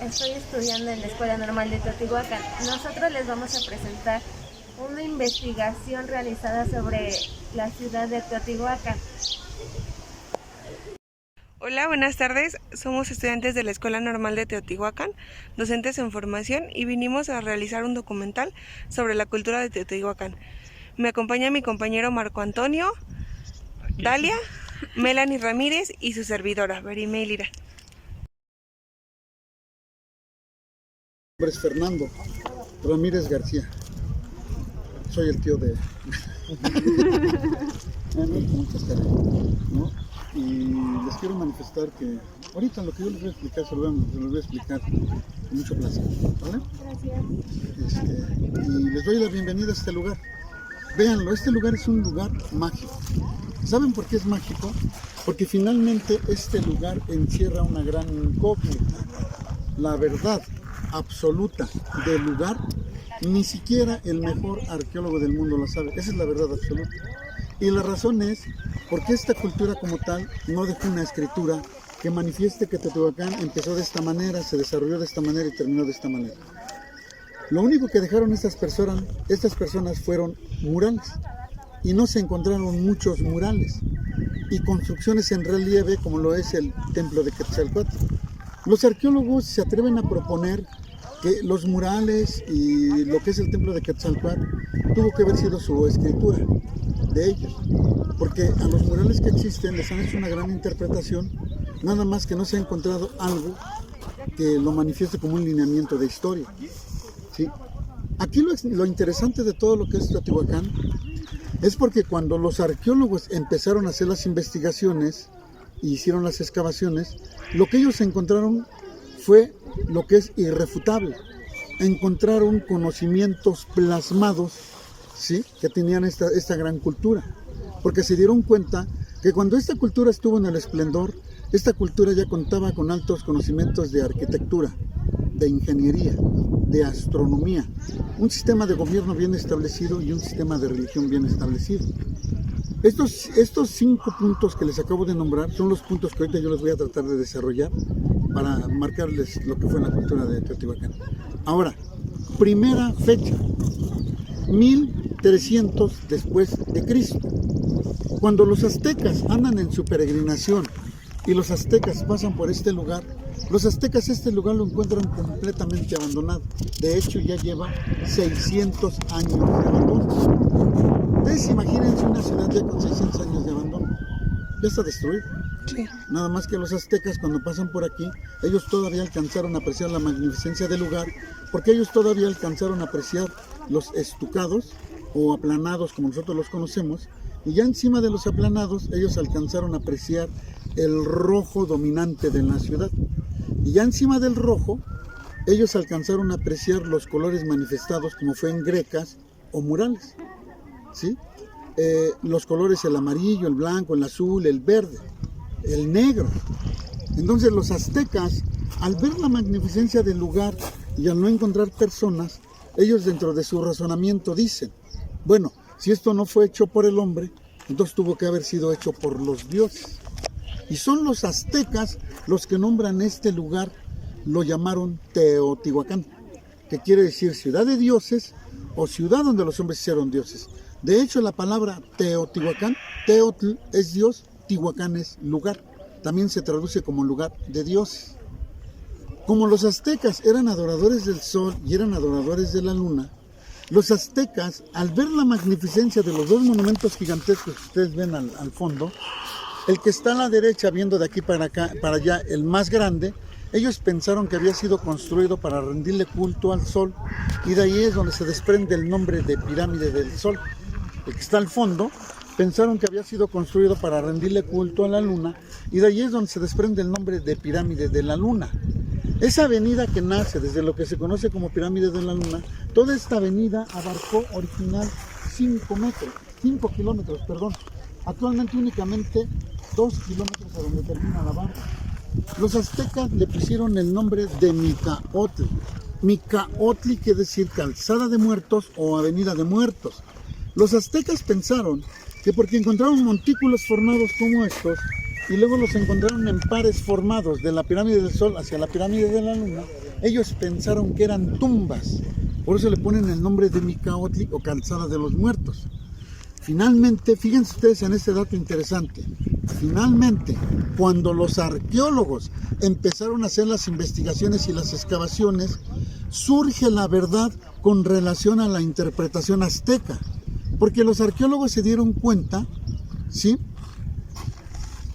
estoy estudiando en la Escuela Normal de Teotihuacán. Nosotros les vamos a presentar una investigación realizada sobre la ciudad de Teotihuacán. Hola, buenas tardes. Somos estudiantes de la Escuela Normal de Teotihuacán, docentes en formación, y vinimos a realizar un documental sobre la cultura de Teotihuacán. Me acompaña mi compañero Marco Antonio, Dalia, Melanie Ramírez y su servidora, Verime Lira. Mi nombre es Fernando Ramírez García. Soy el tío de... muchas caras, ¿no? Y les quiero manifestar que ahorita lo que yo les voy a explicar se lo voy a explicar con mucho placer, ¿vale? Gracias. Y les doy la bienvenida a este lugar. Véanlo, este lugar es un lugar mágico. ¿Saben por qué es mágico? Porque finalmente este lugar encierra una gran incógnita. La verdad absoluta del lugar, ni siquiera el mejor arqueólogo del mundo lo sabe. Esa es la verdad absoluta. Y la razón es porque esta cultura como tal no dejó una escritura que manifieste que Teotihuacán empezó de esta manera, se desarrolló de esta manera y terminó de esta manera. Lo único que dejaron estas personas fueron murales, y no se encontraron muchos murales y construcciones en relieve como lo es el templo de Quetzalcóatl. Los arqueólogos se atreven a proponer que los murales y lo que es el templo de Quetzalcóatl tuvo que haber sido su escritura de ellos, porque a los murales que existen les han hecho una gran interpretación, nada más que no se ha encontrado algo que lo manifieste como un lineamiento de historia, ¿sí? Aquí lo interesante de todo lo que es Teotihuacán es porque cuando los arqueólogos empezaron a hacer las investigaciones e hicieron las excavaciones, lo que ellos encontraron fue lo que es irrefutable. Encontraron conocimientos plasmados, ¿sí?, que tenían esta gran cultura, porque se dieron cuenta que cuando esta cultura estuvo en el esplendor, esta cultura ya contaba con altos conocimientos de arquitectura, de ingeniería, de astronomía, un sistema de gobierno bien establecido y un sistema de religión bien establecido. Estos 5 puntos que les acabo de nombrar son los puntos que ahorita yo les voy a tratar de desarrollar para marcarles lo que fue la cultura de Teotihuacán. Ahora, primera fecha, 1300 después de Cristo. Cuando los aztecas andan en su peregrinación y los aztecas pasan por este lugar, los aztecas este lugar lo encuentran completamente abandonado. De hecho, ya lleva 600 años de abandono. Ustedes imagínense una ciudad ya con 600 años de abandono. Ya está destruida. Sí. Nada más que los aztecas, cuando pasan por aquí, ellos todavía alcanzaron a apreciar la magnificencia del lugar, porque ellos todavía alcanzaron a apreciar los estucados o aplanados, como nosotros los conocemos, y ya encima de los aplanados ellos alcanzaron a apreciar el rojo dominante de la ciudad, y ya encima del rojo ellos alcanzaron a apreciar los colores manifestados como fue en grecas o murales, ¿sí? Los colores, el amarillo, el blanco, el azul, el verde, el negro. Entonces los aztecas, al ver la magnificencia del lugar y al no encontrar personas, ellos dentro de su razonamiento dicen, bueno, si esto no fue hecho por el hombre, entonces tuvo que haber sido hecho por los dioses. Y son los aztecas los que nombran este lugar, lo llamaron Teotihuacán, que quiere decir ciudad de dioses o ciudad donde los hombres hicieron dioses. De hecho, la palabra Teotihuacán, Teotl es Dios, Tihuacán es lugar. También se traduce como lugar de dioses. Como los aztecas eran adoradores del sol y eran adoradores de la luna, los aztecas, al ver la magnificencia de los 2 monumentos gigantescos que ustedes ven al fondo, el que está a la derecha, viendo de aquí para acá, para allá, el más grande, ellos pensaron que había sido construido para rendirle culto al sol, y de ahí es donde se desprende el nombre de pirámide del sol. El que está al fondo, pensaron que había sido construido para rendirle culto a la luna, y de ahí es donde se desprende el nombre de pirámide de la luna. Esa avenida que nace desde lo que se conoce como pirámide de la luna, toda esta avenida abarcó original 5 kilómetros. Actualmente únicamente 2 kilómetros a donde termina la barra. Los aztecas le pusieron el nombre de Micaotli. Micaotli quiere decir calzada de muertos o avenida de muertos. Los aztecas pensaron que porque encontraron montículos formados como estos, y luego los encontraron en pares formados de la pirámide del Sol hacia la pirámide de la Luna, ellos pensaron que eran tumbas, por eso le ponen el nombre de Micaotli o Calzada de los Muertos. Finalmente, fíjense ustedes en este dato interesante, finalmente, cuando los arqueólogos empezaron a hacer las investigaciones y las excavaciones, surge la verdad con relación a la interpretación azteca, porque los arqueólogos se dieron cuenta, ¿sí?,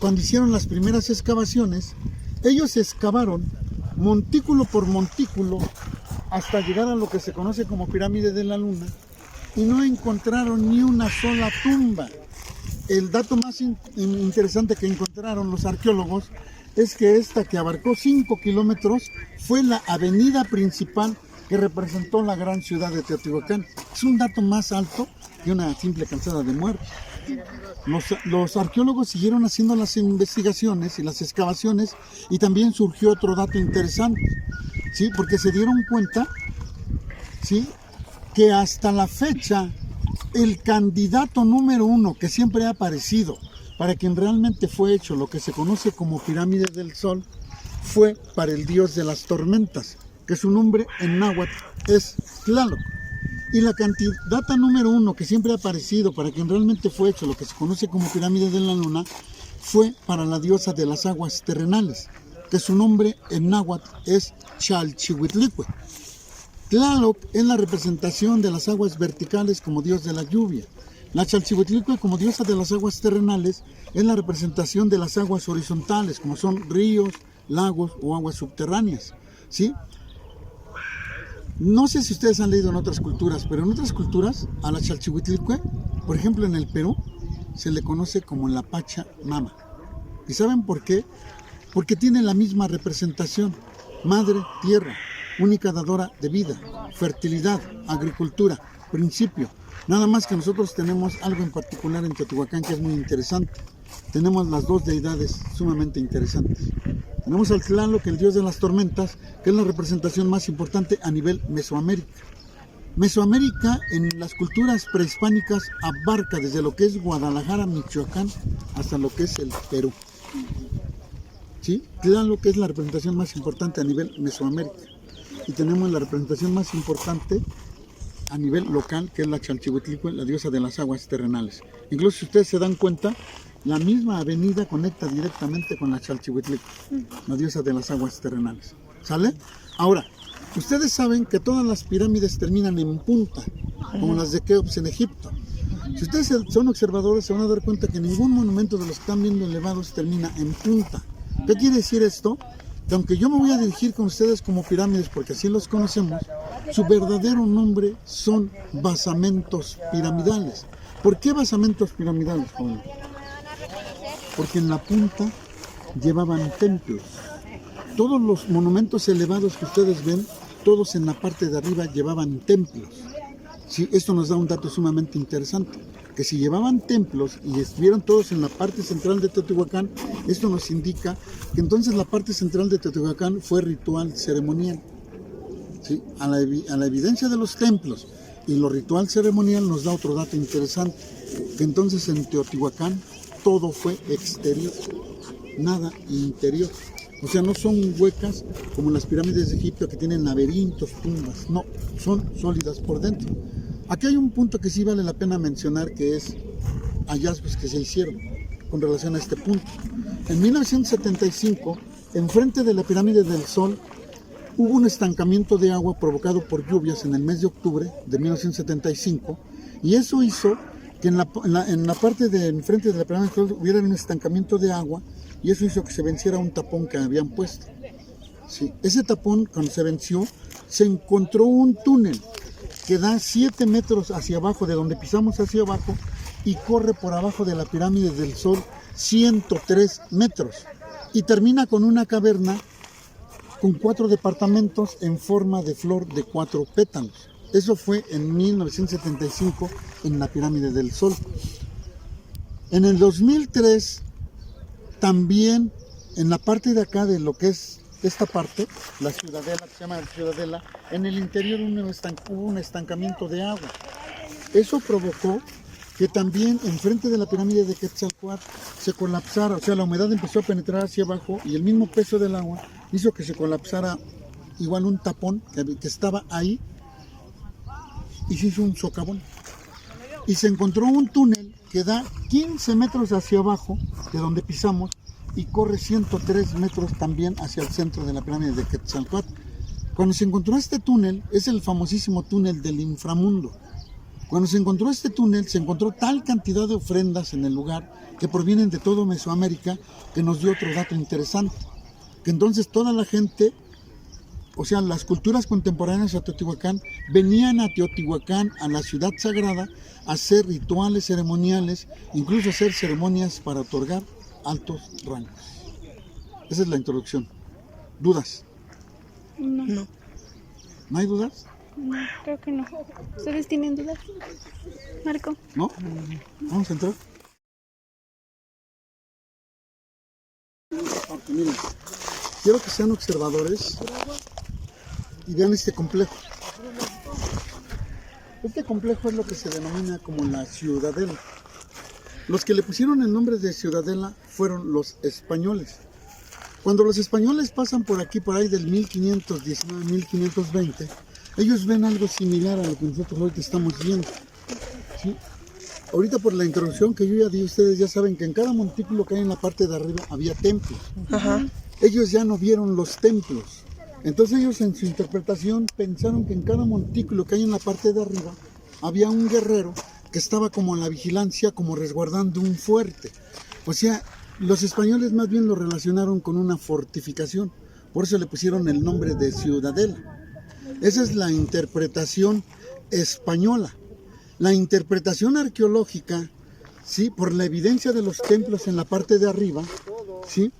cuando hicieron las primeras excavaciones, ellos excavaron montículo por montículo hasta llegar a lo que se conoce como Pirámide de la Luna, y no encontraron ni una sola tumba. El dato más interesante que encontraron los arqueólogos es que esta, que abarcó 5 kilómetros, fue la avenida principal que representó la gran ciudad de Teotihuacán. Es un dato más alto que una simple calzada de muertos. Los arqueólogos siguieron haciendo las investigaciones y las excavaciones, y también surgió otro dato interesante, ¿sí?, porque se dieron cuenta, ¿sí?, que hasta la fecha el candidato número 1 que siempre ha aparecido para quien realmente fue hecho lo que se conoce como Pirámide del Sol fue para el dios de las tormentas, que su nombre en náhuatl es Tlaloc. Y la candidata número 1 que siempre ha aparecido para quien realmente fue hecho lo que se conoce como Pirámide de la Luna fue para la diosa de las aguas terrenales, que su nombre en náhuatl es Chalchihuitlicue. Tlaloc es la representación de las aguas verticales como dios de la lluvia. La Chalchihuitlicue, como diosa de las aguas terrenales, es la representación de las aguas horizontales, como son ríos, lagos o aguas subterráneas, ¿sí? No sé si ustedes han leído en otras culturas, pero en otras culturas a la Chalchihuitlicue, por ejemplo en el Perú, se le conoce como la Pachamama. ¿Y saben por qué? Porque tiene la misma representación: madre tierra, única dadora de vida, fertilidad, agricultura, principio. Nada más que nosotros tenemos algo en particular en Teotihuacán que es muy interesante. Tenemos las dos deidades sumamente interesantes. Tenemos al Tlaloc, el dios de las tormentas, que es la representación más importante a nivel Mesoamérica. Mesoamérica en las culturas prehispánicas abarca desde lo que es Guadalajara, Michoacán, hasta lo que es el Perú. ¿Sí? Tlaloc es la representación más importante a nivel Mesoamérica. Y tenemos la representación más importante a nivel local, que es la Chalchihuitlicue, la diosa de las aguas terrenales. Incluso si ustedes se dan cuenta, la misma avenida conecta directamente con la Chalchihuitlicue, la diosa de las aguas terrenales. ¿Sale? Ahora, ustedes saben que todas las pirámides terminan en punta, como las de Keops en Egipto. Si ustedes son observadores, se van a dar cuenta que ningún monumento de los que están viendo elevados termina en punta. ¿Qué quiere decir esto? Que aunque yo me voy a dirigir con ustedes como pirámides, porque así los conocemos, su verdadero nombre son basamentos piramidales. ¿Por qué basamentos piramidales, joven? Porque en la punta llevaban templos. Todos los monumentos elevados que ustedes ven, todos en la parte de arriba llevaban templos. Sí, esto nos da un dato sumamente interesante, que si llevaban templos y estuvieron todos en la parte central de Teotihuacán, esto nos indica que entonces la parte central de Teotihuacán fue ritual ceremonial. ¿Sí? A la evidencia de los templos y lo ritual ceremonial nos da otro dato interesante, que entonces en Teotihuacán todo fue exterior, nada interior. O sea, no son huecas como las pirámides de Egipto que tienen laberintos, tumbas, no, son sólidas por dentro. Aquí hay un punto que sí vale la pena mencionar, que es hallazgos que se hicieron con relación a este punto. En 1975, enfrente de la Pirámide del Sol, hubo un estancamiento de agua provocado por lluvias en el mes de octubre de 1975, y eso hizo que en la parte de enfrente de la Pirámide del Sol hubiera un estancamiento de agua, y eso hizo que se venciera un tapón que habían puesto. Sí, ese tapón, cuando se venció, se encontró un túnel que da 7 metros hacia abajo, de donde pisamos hacia abajo, y corre por abajo de la Pirámide del Sol 103 metros. Y termina con una caverna con 4 departamentos en forma de flor de 4 pétalos. Eso fue en 1975 en la Pirámide del Sol. En el 2003, también en la parte de acá de lo que es esta parte, la ciudadela, que se llama Ciudadela, en el interior hubo un estancamiento de agua. Eso provocó que también enfrente de la pirámide de Quetzalcóatl se colapsara, o sea, la humedad empezó a penetrar hacia abajo y el mismo peso del agua hizo que se colapsara igual un tapón que estaba ahí y se hizo un socavón. Y se encontró un túnel que da 15 metros hacia abajo de donde pisamos y corre 103 metros también hacia el centro de la pirámide de Quetzalcóatl. Cuando se encontró este túnel, es el famosísimo túnel del inframundo. Cuando se encontró este túnel, se encontró tal cantidad de ofrendas en el lugar que provienen de todo Mesoamérica, que nos dio otro dato interesante. Que entonces toda la gente, o sea, las culturas contemporáneas de Teotihuacán, venían a Teotihuacán, a la ciudad sagrada, a hacer rituales ceremoniales, incluso hacer ceremonias para otorgar altos rangos. Esa es la introducción. ¿Dudas? No. ¿No hay dudas? No, creo que no. ¿Ustedes tienen dudas? Marco. ¿No? Vamos a entrar. Miren, quiero que sean observadores y vean este complejo. Este complejo es lo que se denomina como la Ciudadela. Los que le pusieron el nombre de Ciudadela fueron los españoles. Cuando los españoles pasan por aquí, por ahí del 1519-1520, ellos ven algo similar a lo que nosotros ahorita estamos viendo. ¿Sí? Ahorita por la introducción que yo ya di, ustedes ya saben que en cada montículo que hay en la parte de arriba había templos. Ajá. Ellos ya no vieron los templos. Entonces ellos en su interpretación pensaron que en cada montículo que hay en la parte de arriba había un guerrero que estaba como en la vigilancia, como resguardando un fuerte. O sea, los españoles más bien lo relacionaron con una fortificación. Por eso le pusieron el nombre de Ciudadela. Esa es la interpretación española. La interpretación arqueológica, ¿sí? Por la evidencia de los templos en la parte de arriba, ¿sí?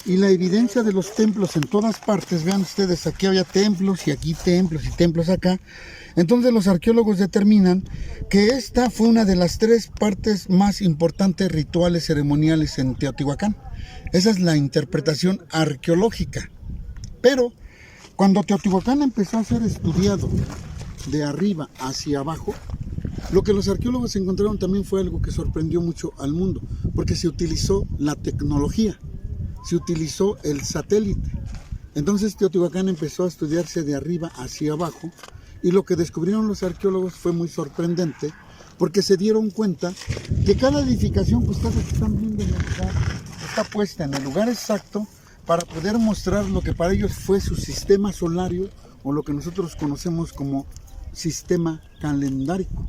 Y la evidencia de los templos en todas partes. Vean ustedes, aquí había templos y aquí templos y templos acá. Entonces los arqueólogos determinan que esta fue una de las 3 partes más importantes rituales ceremoniales en Teotihuacán. Esa es la interpretación arqueológica. Pero cuando Teotihuacán empezó a ser estudiado de arriba hacia abajo, lo que los arqueólogos encontraron también fue algo que sorprendió mucho al mundo, porque se utilizó la tecnología, se utilizó el satélite. Entonces Teotihuacán empezó a estudiarse de arriba hacia abajo, y lo que descubrieron los arqueólogos fue muy sorprendente, porque se dieron cuenta que cada edificación que ustedes están viendo en el lugar está puesta en el lugar exacto para poder mostrar lo que para ellos fue su sistema solario, o lo que nosotros conocemos como sistema calendárico.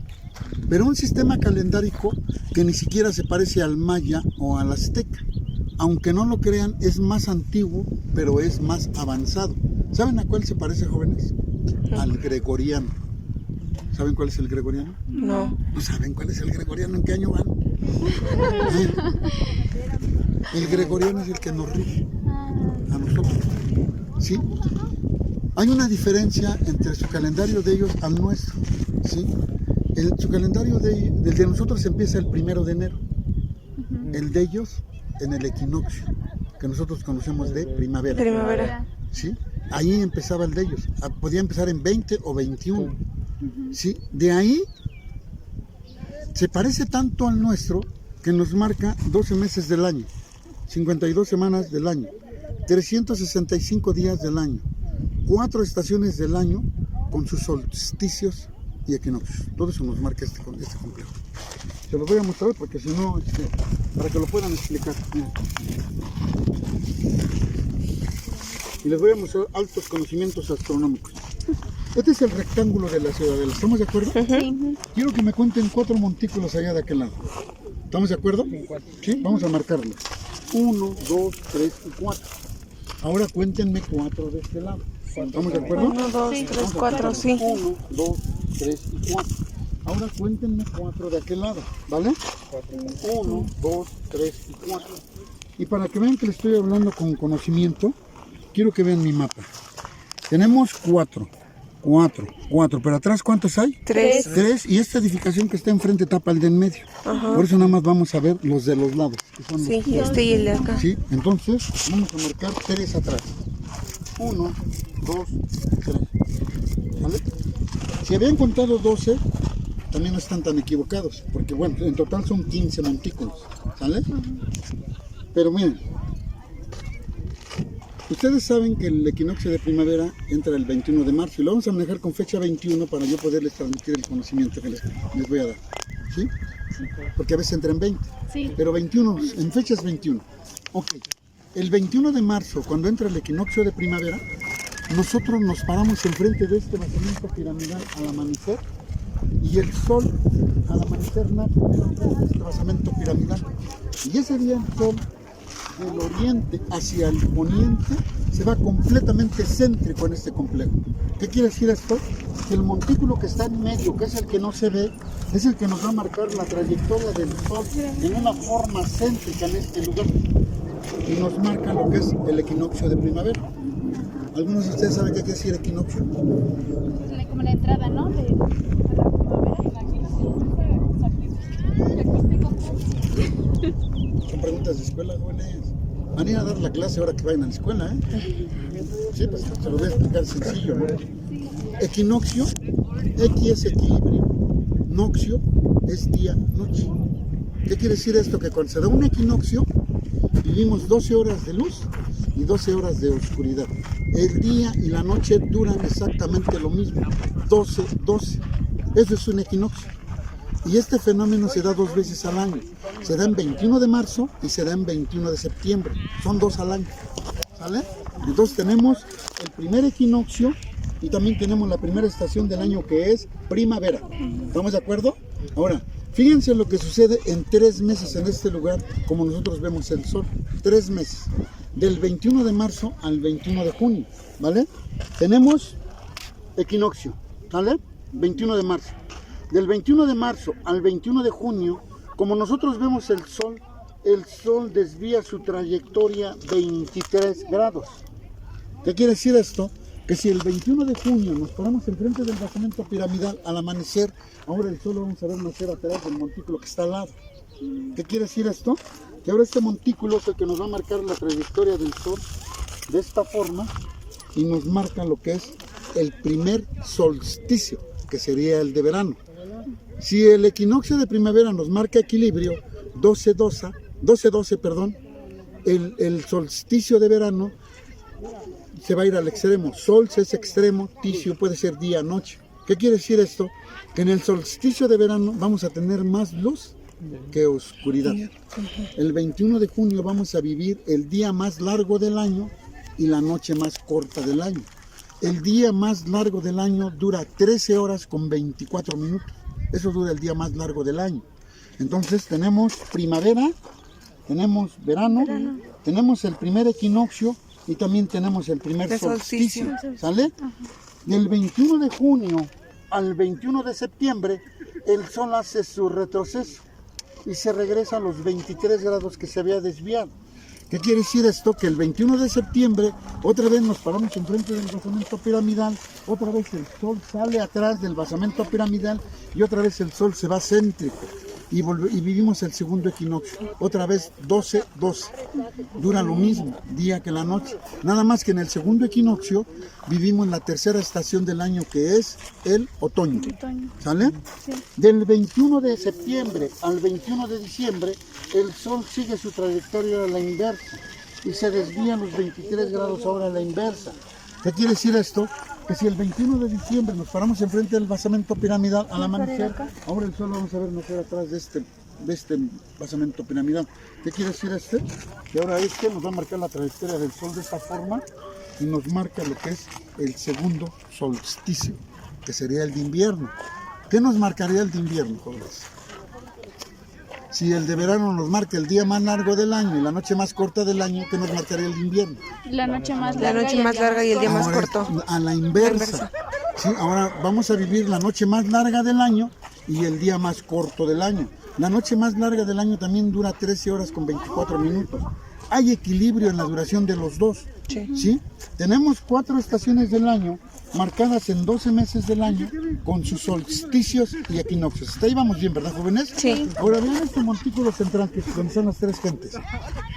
Pero un sistema calendárico que ni siquiera se parece al maya o al azteca. Aunque no lo crean, es más antiguo, pero es más avanzado. ¿Saben a cuál se parece, jóvenes? Al gregoriano. ¿Saben cuál es el gregoriano? No. ¿No saben cuál es el gregoriano? ¿En qué año van? El gregoriano es el que nos rige a nosotros. ¿Sí? Hay una diferencia entre su calendario de ellos al nuestro. ¿Sí? Su calendario del de nosotros empieza el 1 de enero. El de ellos en el equinoccio, que nosotros conocemos de primavera. Primavera. ¿Sí? Ahí empezaba el de ellos. Podía empezar en 20 o 21. ¿Sí? De ahí se parece tanto al nuestro que nos marca 12 meses del año, 52 semanas del año, 365 días del año, 4 estaciones del año con sus solsticios y equinoccios. Todo eso nos marca este complejo. Se los voy a mostrar porque si no, para que lo puedan explicar. Miren. Y les voy a mostrar altos conocimientos astronómicos. Este es el rectángulo de la Ciudadela. ¿Estamos de acuerdo? Sí. Quiero que me cuenten 4 montículos allá de aquel lado. ¿Estamos de acuerdo? Sí, vamos a marcarlos. 1, 2, 3 y 4. Ahora cuéntenme 4 de este lado. ¿Estamos de acuerdo? 1, 2, 3, 4, sí. 1, 2, 3 y 4. Ahora cuéntenme 4 de aquel lado, ¿vale? 1, 2, 3 y 4. Y para que vean que les estoy hablando con conocimiento, quiero que vean mi mapa. Tenemos 4, pero atrás ¿cuántos hay? 3. 3, y esta edificación que está enfrente tapa el de en medio. Ajá. Por eso nada más vamos a ver los de los lados, que son Sí, los este y el de acá. ¿sí? Entonces vamos a marcar 3 atrás. 1, 2, 3. ¿Vale? Si habían contado 12, también no están tan equivocados, porque bueno, en total son 15 montículos, ¿sale? Pero miren, Ustedes saben que el equinoccio de primavera entra el 21 de marzo y lo vamos a manejar con fecha 21 para yo poderles transmitir el conocimiento que les voy a dar. ¿Sí? Porque a veces entra en 20. Sí. Pero 21, en fecha es 21. Ok. El 21 de marzo, cuando entra el equinoccio de primavera, nosotros nos paramos enfrente de este basamento piramidal al amanecer y el sol al amanecer nace en este basamento piramidal. Y ese día el sol del oriente hacia el poniente se va completamente céntrico en este complejo. ¿Qué quiere decir esto? Que el montículo que está en medio, que es el que no se ve, es el que nos va a marcar la trayectoria del sol en una forma céntrica en este lugar. Y nos marca lo que es el equinoccio de primavera. ¿Algunos de ustedes saben qué quiere decir equinoccio? Como la entrada, ¿no? De la Son preguntas de escuela, jóvenes. Van a ir a dar la clase ahora que vayan a la escuela, ¿eh? Sí, pues se lo voy a explicar sencillo, ¿no? Equinoccio, X es equilibrio, noxio es día, noche. ¿Qué quiere decir esto? Que cuando se da un equinoccio, vivimos 12 horas de luz y 12 horas de oscuridad. El día y la noche duran exactamente lo mismo, 12. Eso es un equinoccio. Y este fenómeno se da 2 veces al año. Se da en 21 de marzo y se da en 21 de septiembre. Son 2 al año. ¿Sale? Entonces tenemos el primer equinoccio y también tenemos la primera estación del año, que es primavera. ¿Estamos de acuerdo? Ahora, fíjense lo que sucede en 3 meses en este lugar, como nosotros vemos el sol. 3 meses. Del 21 de marzo al 21 de junio. ¿Vale? Tenemos equinoccio. ¿Vale? 21 de marzo. Del 21 de marzo al 21 de junio, como nosotros vemos el sol desvía su trayectoria 23 grados. ¿Qué quiere decir esto? Que si el 21 de junio nos paramos enfrente del basamento piramidal al amanecer, ahora el sol lo vamos a ver nacer atrás del montículo que está al lado. ¿Qué quiere decir esto? Que ahora este montículo es el que nos va a marcar la trayectoria del sol de esta forma y nos marca lo que es el primer solsticio, que sería el de verano. Si el equinoccio de primavera nos marca equilibrio, 12-12, perdón, el solsticio de verano se va a ir al extremo. Sol es extremo, ticio puede ser día, noche. ¿Qué quiere decir esto? Que en el solsticio de verano vamos a tener más luz que oscuridad. El 21 de junio vamos a vivir el día más largo del año y la noche más corta del año. El día más largo del año dura 13 horas con 24 minutos. Eso dura el día más largo del año. Entonces tenemos primavera, tenemos verano, tenemos el primer equinoccio y también tenemos el primer solsticio. ¿Sale? Del 21 de junio al 21 de septiembre, el sol hace su retroceso y se regresa a los 23 grados que se había desviado. ¿Qué quiere decir esto? Que el 21 de septiembre otra vez nos paramos enfrente del basamento piramidal, otra vez el sol sale atrás del basamento piramidal y otra vez el sol se va céntrico y vivimos el segundo equinoccio. Otra vez 12-12. Dura lo mismo, día que la noche. Nada más que en el segundo equinoccio vivimos la tercera estación del año, que es el otoño. ¿Sale? Sí. Del 21 de septiembre al 21 de diciembre, el sol sigue su trayectoria a la inversa y se desvía los 23 grados ahora a la inversa. ¿Qué quiere decir esto? Que si el 21 de diciembre nos paramos enfrente del basamento piramidal al amanecer, ahora el sol lo vamos a ver nacer atrás de este basamento piramidal. ¿Qué quiere decir este? Que ahora este nos va a marcar la trayectoria del sol de esta forma y nos marca lo que es el segundo solsticio, que sería el de invierno. ¿Qué nos marcaría el de invierno, jóvenes? Si el de verano nos marca el día más largo del año y la noche más corta del año, ¿qué nos marcaría el de invierno? La noche más La noche más larga y el día más Ahora corto. es a la inversa. Sí, ahora vamos a vivir la noche más larga del año y el día más corto del año. La noche más larga del año también dura 13 horas con 24 minutos. Hay equilibrio en la duración de los dos. ¿Sí? Tenemos 4 estaciones del año marcadas en 12 meses del año con sus solsticios y equinoccios. Hasta ahí vamos bien, ¿verdad, jóvenes? Sí. Ahora vean este montículo central que donde están las 3 gentes.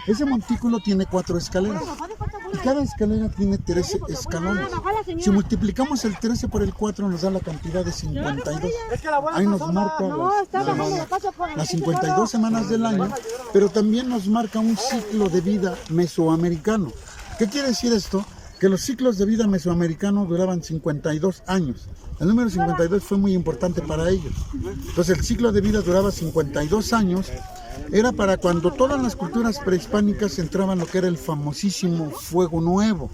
Ese montículo tiene 4 escaleras y cada escalera tiene 13 escalones. Si multiplicamos el 13 por el 4 nos da la cantidad de 52. Ahí nos marca las 52 semanas del año, pero también nos marca un ciclo de vida mesoamericano. ¿Qué quiere decir esto? Que los ciclos de vida mesoamericanos duraban 52 años. El número 52 fue muy importante para ellos. Entonces el ciclo de vida duraba 52 años. Era para cuando todas las culturas prehispánicas entraban lo que era el famosísimo fuego nuevo.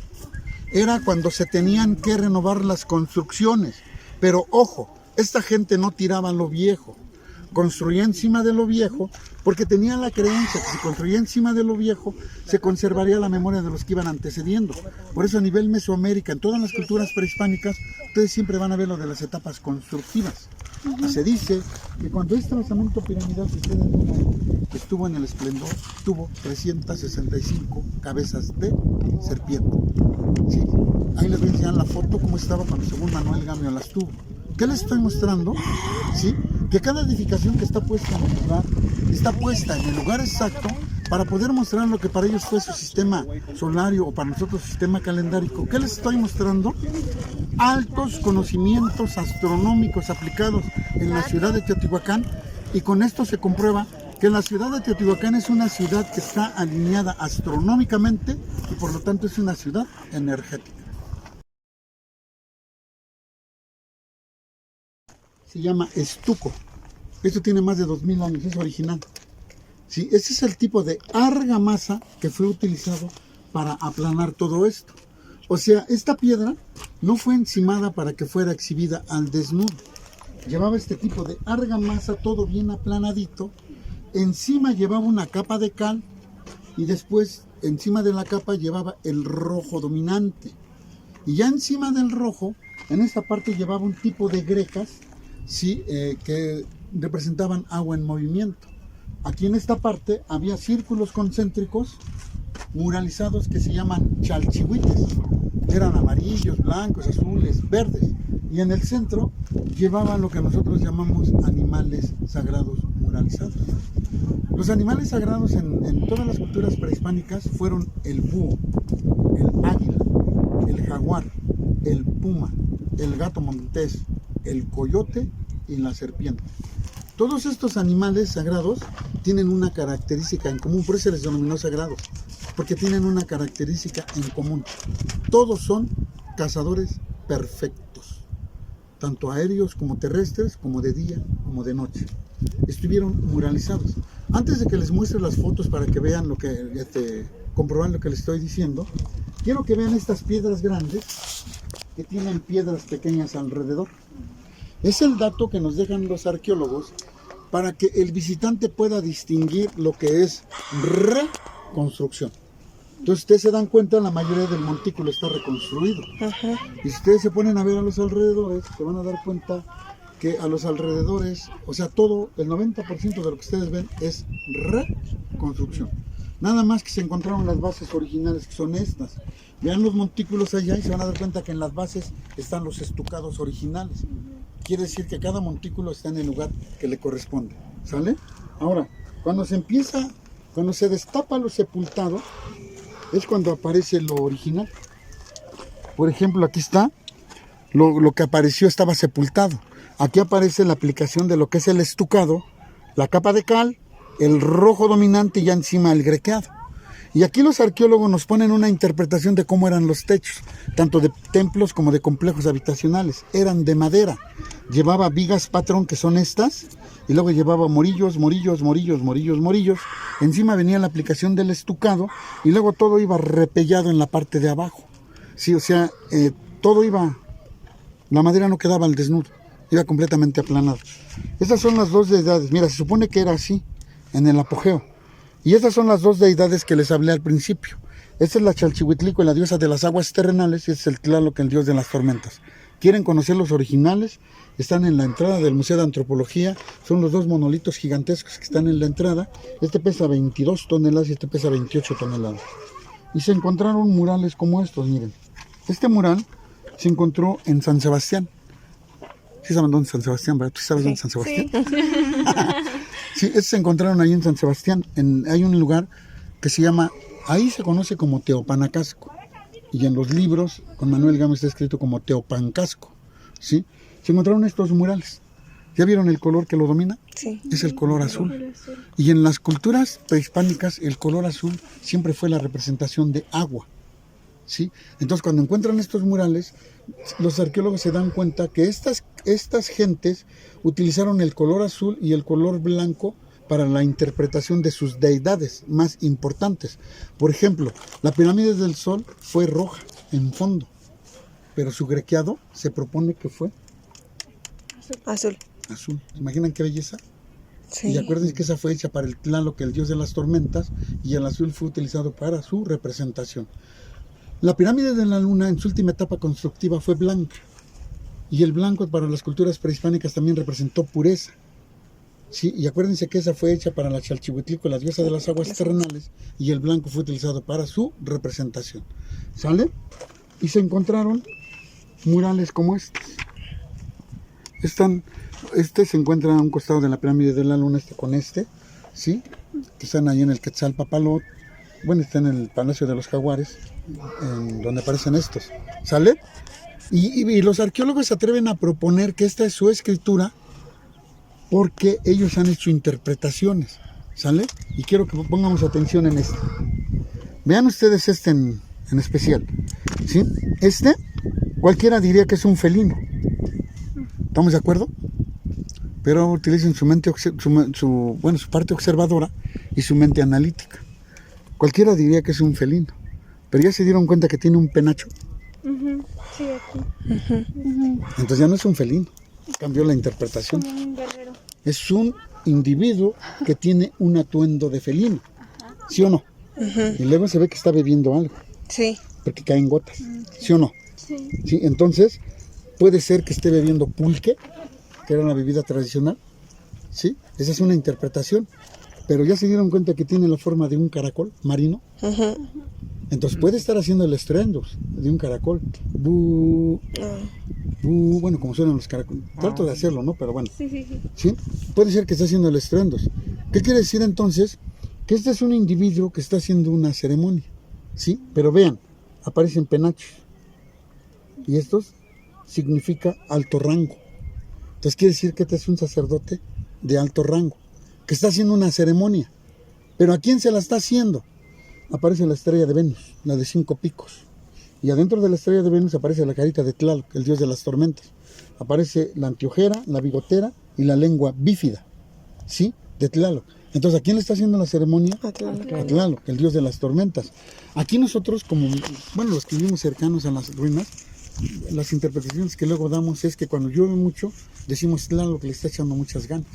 Era cuando se tenían que renovar las construcciones. Pero ojo, esta gente no tiraba lo viejo. Construía encima de lo viejo porque tenían la creencia que si construía encima de lo viejo se conservaría la memoria de los que iban antecediendo. Por eso a nivel Mesoamérica, en todas las culturas prehispánicas, ustedes siempre van a ver lo de las etapas constructivas. Se dice que cuando este basamento piramidal que ustedes ven estuvo en el esplendor, tuvo 365 cabezas de serpiente. ¿Sí? Ahí les voy a enseñar la foto cómo estaba cuando según Manuel Gamio las tuvo. ¿Qué les estoy mostrando? ¿Sí? Que cada edificación que está puesta en el lugar, está puesta en el lugar exacto para poder mostrar lo que para ellos fue su sistema solario o para nosotros su sistema calendárico. ¿Qué les estoy mostrando? Altos conocimientos astronómicos aplicados en la ciudad de Teotihuacán, y con esto se comprueba que la ciudad de Teotihuacán es una ciudad que está alineada astronómicamente y por lo tanto es una ciudad energética. Se llama estuco. Esto tiene más de 2000 años, es original. Sí, este es el tipo de argamasa que fue utilizado para aplanar todo esto. O sea, esta piedra no fue encimada para que fuera exhibida al desnudo. Llevaba este tipo de argamasa, todo bien aplanadito. Encima llevaba una capa de cal y después encima de la capa llevaba el rojo dominante. Y ya encima del rojo, en esta parte llevaba un tipo de grejas, sí, que representaban agua en movimiento. Aquí en esta parte había círculos concéntricos muralizados que se llaman chalchihuites. Eran amarillos, blancos, azules, verdes. Y en el centro llevaban lo que nosotros llamamos animales sagrados muralizados. Los animales sagrados en todas las culturas prehispánicas fueron el búho, el águila, el jaguar, el puma, el gato montés, el coyote y la serpiente. Todos estos animales sagrados tienen una característica en común, por eso se les denominó sagrados, porque tienen una característica en común. Todos son cazadores perfectos, tanto aéreos como terrestres, como de día, como de noche. Estuvieron muralizados. Antes de que les muestre las fotos para que vean lo que, comprobar lo que les estoy diciendo, quiero que vean estas piedras grandes que tienen piedras pequeñas alrededor. Es el dato que nos dejan los arqueólogos para que el visitante pueda distinguir lo que es reconstrucción. Entonces ustedes se dan cuenta, la mayoría del montículo está reconstruido. Ajá. Y si ustedes se ponen a ver a los alrededores, se van a dar cuenta que a los alrededores, o sea, todo, el 90% de lo que ustedes ven es reconstrucción. Nada más que se encontraron las bases originales, que son estas. Vean los montículos allá y se van a dar cuenta que en las bases están los estucados originales. Quiere decir que cada montículo está en el lugar que le corresponde. ¿Sale? Ahora, cuando se destapa lo sepultado, es cuando aparece lo original. Por ejemplo, aquí está, lo que apareció estaba sepultado. Aquí aparece la aplicación de lo que es el estucado, la capa de cal, el rojo dominante y ya encima el grequeado. Y aquí los arqueólogos nos ponen una interpretación de cómo eran los techos, tanto de templos como de complejos habitacionales. Eran de madera, llevaba vigas patrón, que son estas, y luego llevaba morillos. Encima venía la aplicación del estucado y luego todo iba repellado en la parte de abajo. Sí, o sea, todo iba, la madera no quedaba al desnudo, iba completamente aplanado. Estas son las dos deidades. Mira, se supone que era así en el apogeo. Y estas son las dos deidades que les hablé al principio. Esta es la Chalchihuitlico, la diosa de las aguas terrenales, y este es el Tlaloc, el dios de las tormentas. ¿Quieren conocer los originales? Están en la entrada del Museo de Antropología. Son los dos monolitos gigantescos que están en la entrada. Este pesa 22 toneladas y este pesa 28 toneladas. Y se encontraron murales como estos, miren. Este mural se encontró en San Sebastián. ¿Sí saben dónde es San Sebastián, verdad? ¿Tú sabes dónde es San Sebastián? Sí, estos se encontraron ahí en San Sebastián. Hay un lugar que se llama, ahí se conoce como Teopanacasco. Y en los libros, con Manuel Gamio está escrito como Teopancasco. ¿Sí? Se encontraron estos murales. ¿Ya vieron el color que lo domina? Sí. Es el color azul. Y en las culturas prehispánicas, el color azul siempre fue la representación de agua. ¿sí? Entonces, cuando encuentran estos murales, los arqueólogos se dan cuenta que estas gentes utilizaron el color azul y el color blanco para la interpretación de sus deidades más importantes. Por ejemplo, la pirámide del Sol fue roja en fondo, pero su grequeado se propone que fue Azul. azul. ¿Se imaginan qué belleza? Sí. Y acuérdense que esa fue hecha para el Tlaloc, el dios de las tormentas, y el azul fue utilizado para su representación. La pirámide de la Luna en su última etapa constructiva fue blanca, y el blanco para las culturas prehispánicas también representó pureza. Sí, y acuérdense que esa fue hecha para la Chalchihuitlico, la diosa de las aguas terrenales, y el blanco fue utilizado para su representación. ¿Sale? Y se encontraron murales como estos. Este se encuentra a un costado de la pirámide de la Luna, con ¿sí? Que están ahí en el Quetzalpapalot. Bueno, está en el Palacio de los Jaguares, en donde aparecen estos. ¿Sale? Y los arqueólogos se atreven a proponer que esta es su escritura porque ellos han hecho interpretaciones. ¿Sale? Y quiero que pongamos atención en esto. Vean ustedes en especial. ¿Sí? Cualquiera diría que es un felino. ¿Estamos de acuerdo? Pero utilicen su mente, su parte observadora y su mente analítica. Cualquiera diría que es un felino, pero ya se dieron cuenta que tiene un penacho. Sí, aquí. Entonces ya no es un felino, cambió la interpretación. Como un guerrero. Es un individuo que tiene un atuendo de felino, ¿sí o no? Y luego se ve que está bebiendo algo, Sí. porque caen gotas, ¿sí o no? Sí. Sí, entonces puede ser que esté bebiendo pulque, que era una bebida tradicional, ¿sí? Esa es una interpretación, pero ya se dieron cuenta que tiene la forma de un caracol marino. Entonces puede estar haciendo el estruendo de un caracol. Bu, bu, bueno, como suenan los caracoles. Trato de hacerlo, ¿no? Pero bueno. Sí. ¿Sí? Puede ser que esté haciendo el estruendo. ¿Qué quiere decir entonces? Que este es un individuo que está haciendo una ceremonia, ¿sí? Pero vean, aparecen penachos. Y estos significa alto rango. Entonces quiere decir que este es un sacerdote de alto rango, que está haciendo una ceremonia. ¿Pero a quién se la está haciendo? Aparece la estrella de Venus, la de 5 picos. Y adentro de la estrella de Venus aparece la carita de Tlaloc, el dios de las tormentas. Aparece la anteojera, la bigotera y la lengua bífida, ¿sí? De Tlaloc. Entonces, ¿a quién le está haciendo la ceremonia? A Tlaloc, el dios de las tormentas. Aquí nosotros, los que vivimos cercanos a las ruinas, las interpretaciones que luego damos es que cuando llueve mucho, decimos Tlaloc le está echando muchas ganas,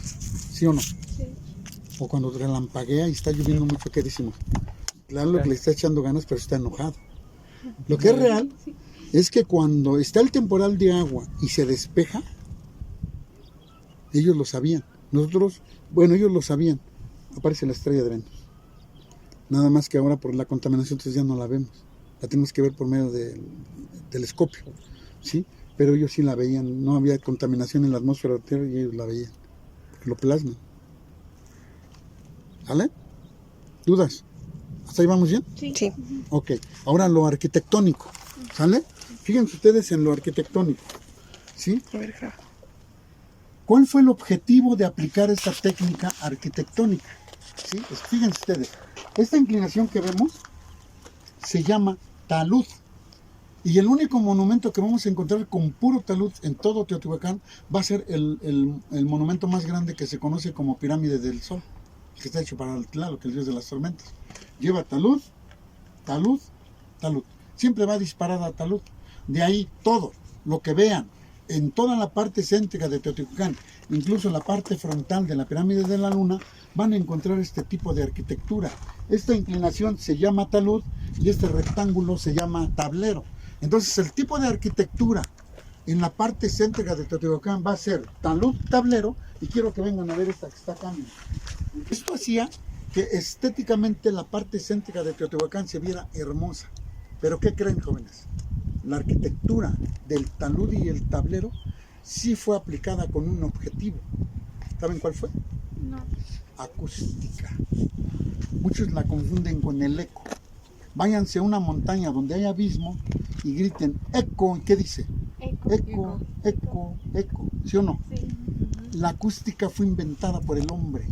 ¿sí o no? Sí. O cuando relampaguea y está lloviendo mucho, ¿qué decimos? Tlaloc le está echando ganas, pero está enojado. Lo que es real es que cuando está el temporal de agua y se despeja, ellos lo sabían. Ellos lo sabían. Aparece la estrella de Venus. Nada más que ahora por la contaminación entonces ya no la vemos. La tenemos que ver por medio del telescopio, ¿sí? Pero ellos sí la veían. No había contaminación en la atmósfera de la Tierra y ellos la veían. Porque lo plasman. ¿Vale? ¿Dudas? ¿Hasta ahí vamos bien? Sí. Ok, ahora lo arquitectónico, ¿sale? Fíjense ustedes en lo arquitectónico, ¿sí? A ver, graba. ¿Cuál fue el objetivo de aplicar esta técnica arquitectónica? ¿Sí? Pues fíjense ustedes, esta inclinación que vemos se llama talud, y el único monumento que vamos a encontrar con puro talud en todo Teotihuacán va a ser el monumento más grande que se conoce como Pirámide del Sol, que está hecho para el Tlaloc, el dios de las tormentas. Lleva talud, talud, talud. Siempre va disparada a talud. De ahí todo lo que vean en toda la parte céntrica de Teotihuacán, incluso en la parte frontal de la pirámide de la Luna, van a encontrar este tipo de arquitectura. Esta inclinación se llama talud y este rectángulo se llama tablero. Entonces el tipo de arquitectura en la parte céntrica de Teotihuacán va a ser talud, tablero, y quiero que vengan a ver esta que está acá. Esto hacía que estéticamente la parte céntrica de Teotihuacán se viera hermosa. Pero ¿qué creen, jóvenes? La arquitectura del talud y el tablero sí fue aplicada con un objetivo. ¿Saben cuál fue? No. Acústica. Muchos la confunden con el eco. Váyanse a una montaña donde hay abismo y griten eco. ¿Qué dice? Eco, eco, eco. ¿Sí o no? Sí. La acústica fue inventada por el hombre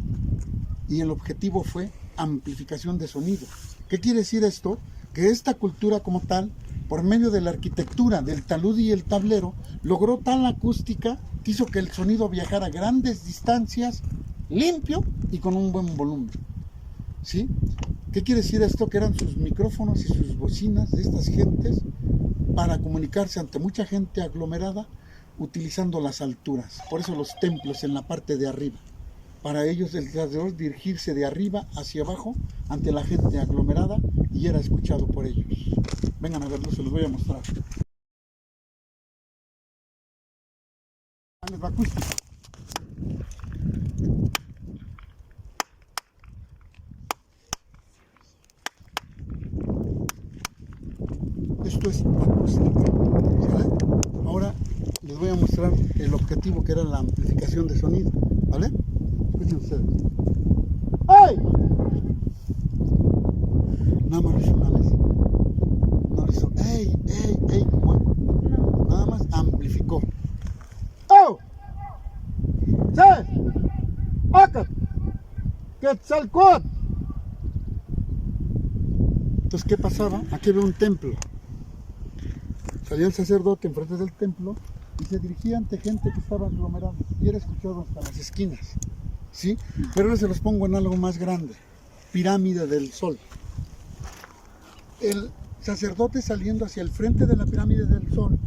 y el objetivo fue amplificación de sonido. ¿Qué quiere decir esto? Que esta cultura como tal por medio de la arquitectura del talud y el tablero, logró tal acústica que hizo que el sonido viajara a grandes distancias, limpio y con un buen volumen. ¿Sí? ¿Qué quiere decir esto? Que eran sus micrófonos y sus bocinas de estas gentes para comunicarse ante mucha gente aglomerada utilizando las alturas. Por eso los templos en la parte de arriba. Para ellos el sacerdote dirigirse de arriba hacia abajo ante la gente aglomerada y era escuchado por ellos. Vengan a verlo, se los voy a mostrar. Ahí les va acústica. Esto es acústica, ¿vale? Ahora les voy a mostrar el objetivo, que era la amplificación de sonido, ¿vale? Escuchen ustedes. ¡Ay! Nada más lo hizo una vez. No lo hizo ¡ey, ey, ey! ¿Cómo? No. Nada más amplificó. ¡Oh! ¡Sí! ¡Acat! ¡Quetzalcóatl! Entonces, ¿qué pasaba? Aquí veo un templo. Salía el sacerdote enfrente del templo y se dirigía ante gente que estaba aglomerada y era escuchado hasta las esquinas, ¿sí? Pero ahora se los pongo en algo más grande. Pirámide del Sol. El sacerdote saliendo hacia el frente de la pirámide del Sol,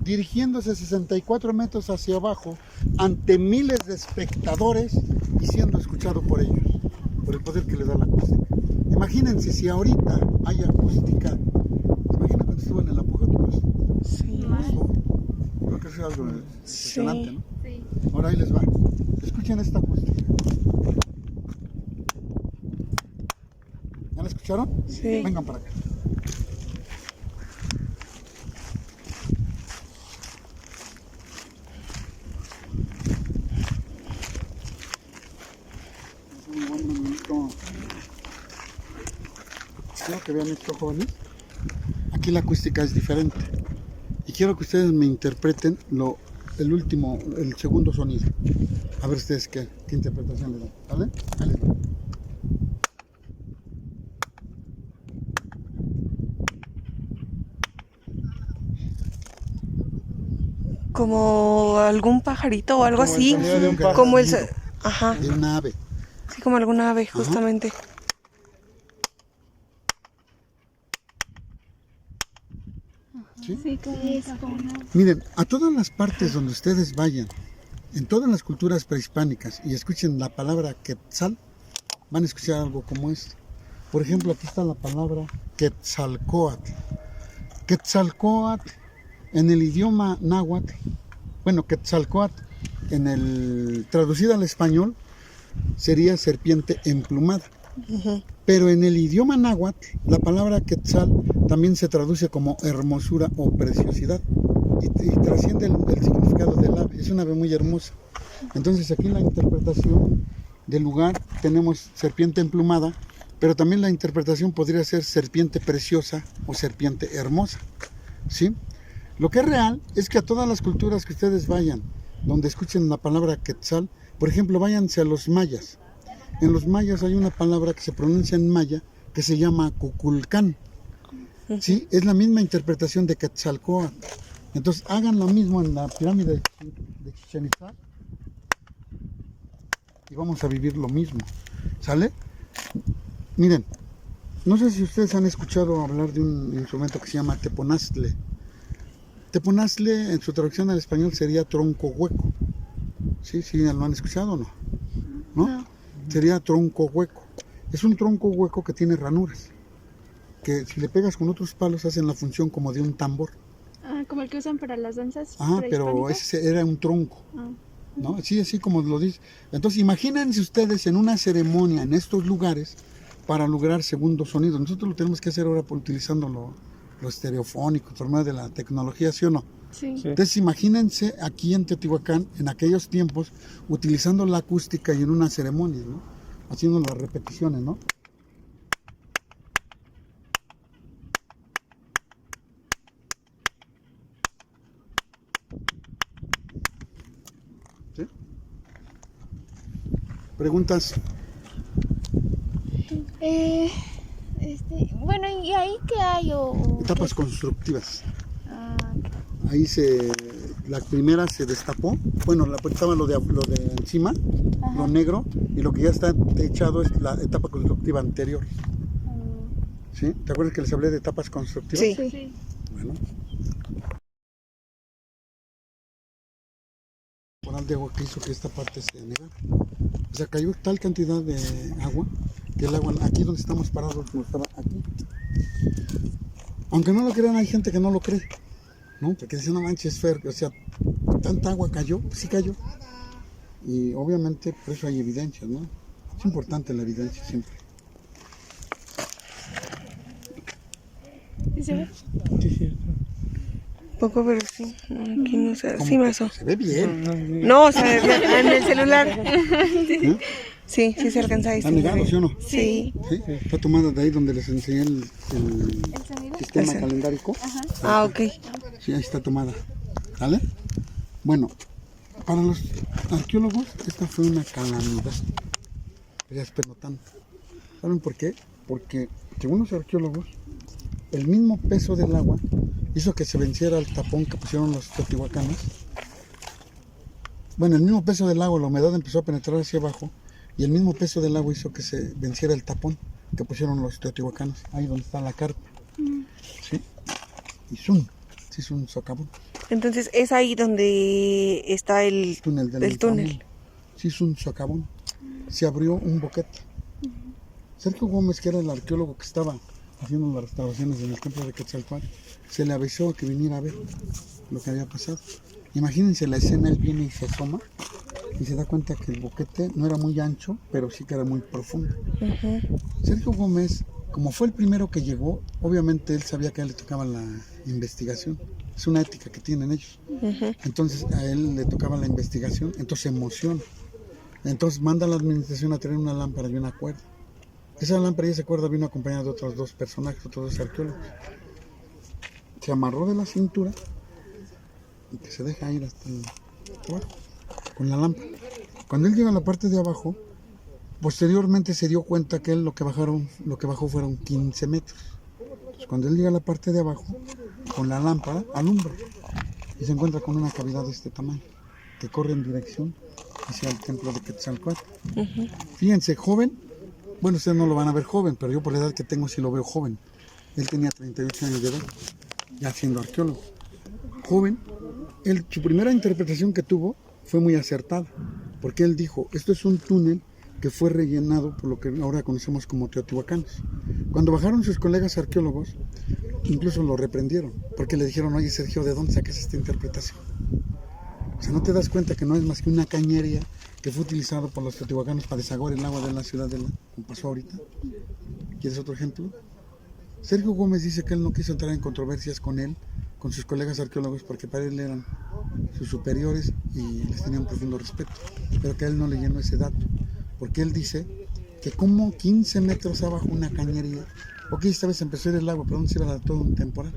dirigiéndose 64 metros hacia abajo ante miles de espectadores y siendo escuchado por ellos, por el poder que le da la acústica. Imagínense si ahorita hay acústica. Imagina cuando estuvo en el apogeo todo esto. Sí. Creo que es algo impresionante, ¿no? Sí. Ahora ahí les va. Escuchen esta acústica. ¿Ya la escucharon? Sí. Vengan para acá. Un buen momento. Quiero que vean esto, jóvenes. Aquí la acústica es diferente. Y quiero que ustedes me interpreten el segundo sonido. A ver ustedes qué interpretación le dan. ¿Vale? Ahí les va. Como algún pajarito o algo Como el así. sonido de un pájaro. Como el... Ajá. De una ave. Sí, como alguna ave, justamente. ¿Sí? Sí, como Miren, a todas las partes donde ustedes vayan, en todas las culturas prehispánicas, y escuchen la palabra Quetzal, van a escuchar algo como esto. Por ejemplo, aquí está la palabra Quetzalcóatl. Quetzalcóatl en el idioma náhuatl, bueno, Quetzalcóatl traducida al español sería serpiente emplumada. Pero en el idioma náhuatl, la palabra Quetzal también se traduce como hermosura o preciosidad y trasciende el significado del ave. Es una ave muy hermosa. Entonces aquí en la interpretación del lugar tenemos serpiente emplumada, pero también la interpretación podría ser serpiente preciosa o serpiente hermosa, ¿sí? Lo que es real es que a todas las culturas que ustedes vayan, donde escuchen la palabra Quetzal, por ejemplo, váyanse a los mayas. En los mayas hay una palabra que se pronuncia en maya que se llama Cuculcán. ¿Sí? Es la misma interpretación de Quetzalcóatl. Entonces hagan lo mismo en la pirámide de Chichén Itzá y vamos a vivir lo mismo. ¿Sale? Miren, no sé si ustedes han escuchado hablar de un instrumento que se llama teponaztle. Teponaztle en su traducción al español sería tronco hueco. ¿Sí? ¿Sí lo han escuchado o no? ¿No? Sería tronco hueco. Es un tronco hueco que tiene ranuras, que si le pegas con otros palos hacen la función como de un tambor. Ah, como el que usan para las danzas. Pero ese era un tronco, ¿no? Así como lo dice. Entonces imagínense ustedes en una ceremonia en estos lugares para lograr segundos sonidos. Nosotros lo tenemos que hacer ahora utilizando lo estereofónico, por medio de la tecnología, ¿sí o no? Sí. Entonces imagínense aquí en Teotihuacán, en aquellos tiempos, utilizando la acústica y en una ceremonia, ¿no? Haciendo las repeticiones, ¿no? ¿Sí? ¿Preguntas? Bueno, ¿y ahí qué hay? Etapas constructivas. Ahí la primera se destapó, bueno, estaba lo de encima, Ajá. lo negro, y lo que ya está techado es la etapa constructiva anterior. ¿Sí? ¿Te acuerdas que les hablé de etapas constructivas? Sí. Sí. Bueno. Temporal de agua que hizo que esta parte se anegara. O sea, cayó tal cantidad de agua que el agua aquí donde estamos parados no estaba aquí. Aunque no lo crean, hay gente que no lo cree, ¿no? Porque dicen, no manches, Fer, o sea, tanta agua cayó, pues sí cayó. Y obviamente por eso hay evidencias, ¿no? Es importante la evidencia siempre. ¿Sí se ve? Sí, sí. Poco, pero sí. Aquí no sé. ¿Cómo Sí, que mazo. se ve bien. No, o sea, en el celular. ¿Eh? Sí, sí se alcanza a ¿Está distinguir. negado, sí o no? Sí. ¿Sí? Está tomada de ahí donde les enseñé el sonido? sistema Ese. calendárico. Ah, ok. Sí, ahí está tomada. ¿Vale? Bueno, para los arqueólogos esta fue una calamidad. Ya espero tanto. ¿Saben por qué? Porque, según los arqueólogos, el mismo peso del agua hizo que se venciera el tapón que pusieron los teotihuacanos. Bueno, el mismo peso del agua, la humedad empezó a penetrar hacia abajo y el mismo peso del agua hizo que se venciera el tapón que pusieron los teotihuacanos, ahí donde está la carpa. ¿Sí? Y zoom, sí es un socavón. Entonces es ahí donde está el Túnel del el túnel. Sí es un socavón. Se abrió un boquete. Sergio Gómez, que era el arqueólogo que estaba haciendo las restauraciones en el templo de Quetzalcóatl, se le avisó que viniera a ver lo que había pasado. Imagínense la escena, él viene y se asoma y se da cuenta que el boquete no era muy ancho, pero sí que era muy profundo. Sergio Gómez, como fue el primero que llegó, obviamente él sabía que a él le tocaba la investigación. Es una ética que tienen ellos. Entonces a él le tocaba la investigación, entonces se emociona. Entonces manda a la administración a traer una lámpara y una cuerda. Esa lámpara y esa cuerda vino acompañada de otros dos personajes, otros dos arqueólogos. Se amarró de la cintura y que se deja ir hasta abajo con la lámpara. Cuando él llega a la parte de abajo, posteriormente se dio cuenta que él lo que bajó fueron 15 metros. Entonces, cuando él llega a la parte de abajo, con la lámpara, alumbra y se encuentra con una cavidad de este tamaño que corre en dirección hacia el templo de Quetzalcóatl. Fíjense, joven, bueno, ustedes no lo van a ver joven, pero yo por la edad que tengo sí lo veo joven. Él tenía 38 años de edad, ya siendo arqueólogo. Joven, su primera interpretación que tuvo fue muy acertada, porque él dijo, esto es un túnel que fue rellenado por lo que ahora conocemos como teotihuacanos. Cuando bajaron sus colegas arqueólogos, incluso lo reprendieron, porque le dijeron, oye Sergio, ¿de dónde sacas esta interpretación? O sea, ¿no te das cuenta que no es más que una cañería que fue utilizado por los teotihuacanos para desaguar el agua de la ciudad como pasó ahorita? ¿Quieres otro ejemplo? Sergio Gómez dice que él no quiso entrar en controversias con él, con sus colegas arqueólogos, porque para él eran sus superiores y les tenía un profundo respeto, pero que a él no le llenó ese dato, porque él dice que como 15 metros abajo una cañería, ok, esta vez empezó a ir el agua, pero no se iba a dar todo un temporal.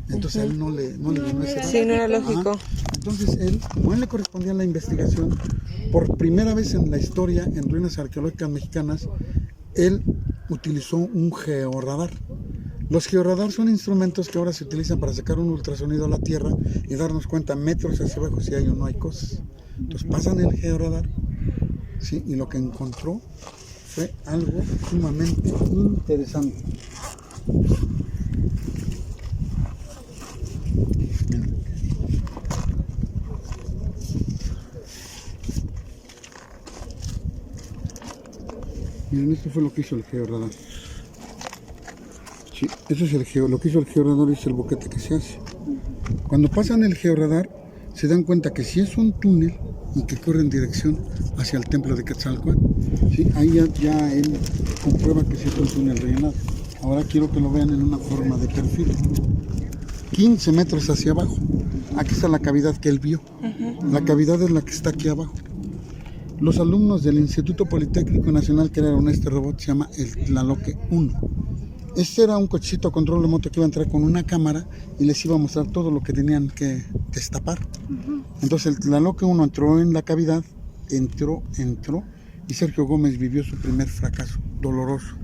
Entonces a él no le llenó ese dato. Sí, no era lógico. Ajá. Entonces él, como a él le correspondía la investigación, por primera vez en la historia, en ruinas arqueológicas mexicanas, él utilizó un georradar. Los georradar son instrumentos que ahora se utilizan para sacar un ultrasonido a la Tierra y darnos cuenta metros hacia abajo si hay o no hay cosas. Entonces pasan el georradar, ¿sí? Y lo que encontró fue algo sumamente interesante. Miren, esto fue lo que hizo el georradar. Sí, eso es lo que hizo el georradar, es el boquete que se hace. Cuando pasan el georradar, se dan cuenta que si es un túnel y que corre en dirección hacia el templo de Quetzalcóatl, ¿sí? Ahí ya él comprueba que sí es un túnel rellenado. Ahora quiero que lo vean en una forma de perfil. 15 metros hacia abajo. Aquí está la cavidad que él vio. La cavidad es la que está aquí abajo. Los alumnos del Instituto Politécnico Nacional crearon este robot, se llama el Tlaloque 1. Este era un cochecito a control remoto que iba a entrar con una cámara y les iba a mostrar todo lo que tenían que destapar. Entonces el Tlaloque 1 entró en la cavidad, entró y Sergio Gómez vivió su primer fracaso, doloroso.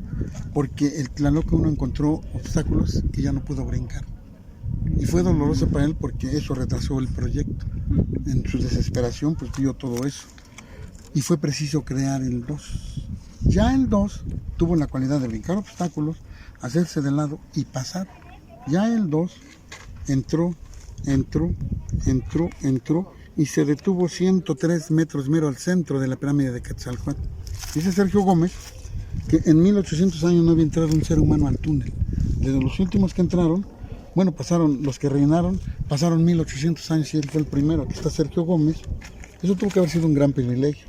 porque el Tlaloque uno encontró obstáculos que ya no pudo brincar. Y fue doloroso para él porque eso retrasó el proyecto. En su desesperación pues vio todo eso. Y fue preciso crear el 2. Ya el 2 tuvo la cualidad de brincar obstáculos, hacerse de lado y pasar. Ya el 2 entró y se detuvo 103 metros mero al centro de la pirámide de Quetzalcóatl. Dice Sergio Gómez que en 1800 años no había entrado un ser humano al túnel. Desde los últimos que entraron, bueno, pasaron los que rellenaron, pasaron 1800 años y él fue el primero. Aquí está Sergio Gómez. Eso tuvo que haber sido un gran privilegio.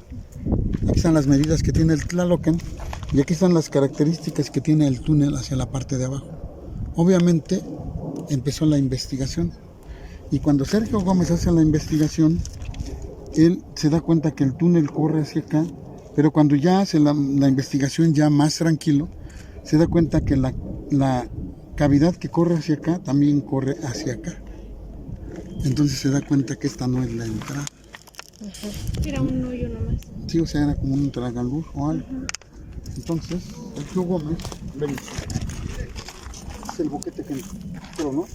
Aquí están las medidas que tiene el Tlaloque y aquí están las características que tiene el túnel hacia la parte de abajo. Obviamente empezó la investigación y cuando Sergio Gómez hace la investigación, él se da cuenta que el túnel corre hacia acá, pero cuando ya hace la investigación ya más tranquilo, se da cuenta que la cavidad que corre hacia acá también corre hacia acá. Entonces se da cuenta que esta no es la entrada. Era un hoyo nomás. Sí, o sea, era como un tragaluz o algo. Entonces, Sergio Gómez, ven, es el boquete que entró, ¿no?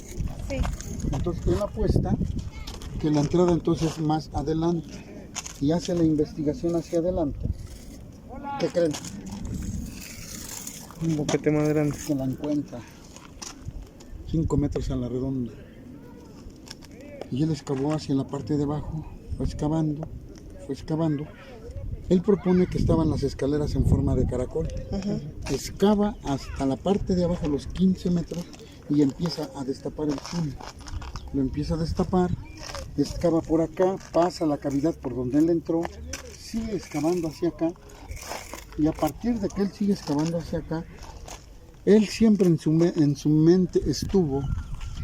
Sí. Entonces él apuesta que la entrada entonces es más adelante y hace la investigación hacia adelante. ¿Qué creen? Un boquete más grande. Que la encuentra 5 metros a la redonda. Y él excavó hacia la parte de abajo, fue excavando. Él propone que estaban las escaleras en forma de caracol. Excava hasta la parte de abajo, los 15 metros, y empieza a destapar el túnel. Lo empieza a destapar, excava por acá, pasa la cavidad por donde él entró, sigue excavando hacia acá, y a partir de que él sigue excavando hacia acá, él siempre en su mente estuvo